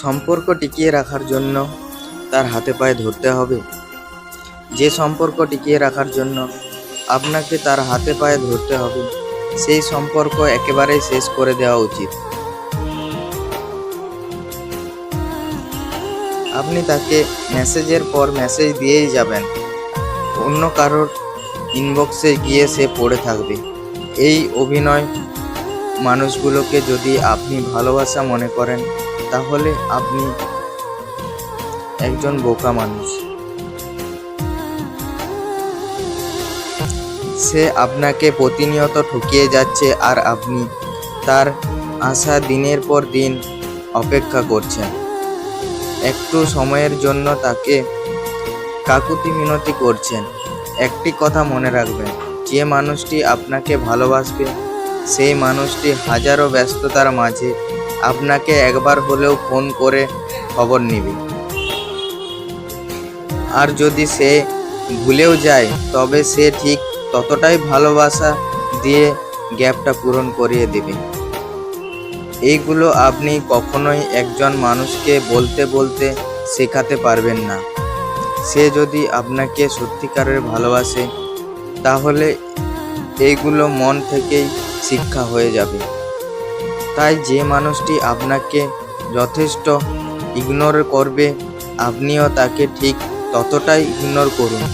সম্পর্ক টিকিয়ে রাখার জন্য তার হাতে পায়ে ধরতে হবে। যে সম্পর্ক টিকিয়ে রাখার জন্য আপনাকে তার হাতে পায়ে ধরতে হবে, সেই সম্পর্ক একেবারেই শেষ করে দেওয়া উচিত। আপনি তাকে মেসেজের পর মেসেজ দিয়েই যাবেন, অন্য কারোর ইনবক্সে গিয়ে সে পড়ে থাকবে। এই অভিনয় মানুষগুলোকে যদি আপনি ভালোবাসা মনে করেন, তাহলে আপনি একজন বোকা মানুষ। সে আপনাকে প্রতিনিয়ত ঠকিয়ে যাচ্ছে, আর আপনি তার আশা দিনের পর দিন অপেক্ষা করছেন। একটু সময়ের জন্য তাকে কাকুতি মিনতি করছেন। একটি কথা মনে রাখবেন, যে মানুষটি আপনাকে ভালোবাসবে, সেই মানুষটি হাজারো ব্যস্ততার মাঝে আপনাকে একবার হলেও ফোন করে খবর নেবে। আর যদি সে ভুলেও যায়, তবে সে ঠিক ততটাই ভালোবাসা দিয়ে গ্যাপটা পূরণ করিয়ে দেবে। এইগুলো আপনি কখনোই একজন মানুষকে বলতে বলতে শেখাতে পারবেন না। সে যদি আপনাকে সত্যিকারের ভালোবাসে, তাহলে এইগুলো মন থেকেই শিক্ষা হয়ে যাবে। তাই যে মানুষটি আপনাকে যথেষ্ট ইগনোর করবে, আপনিও তাকে ঠিক ততটাই ইগনোর করুন,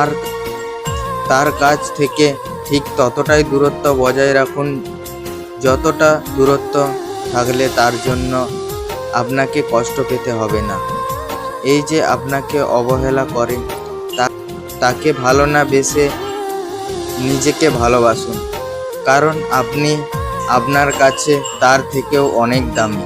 আর তার কাছ থেকে ঠিক ততটাই দূরত্ব বজায় রাখুন, যতটা দূরত্ব থাকলে তার জন্য আপনাকে কষ্ট পেতে হবে না। এই যে আপনাকে অবহেলা করে, তাকে ভালো না বেসে নিজেকে ভালোবাসুন, কারণ আপনি আপনার কাছে তার থেকেও অনেক দামি।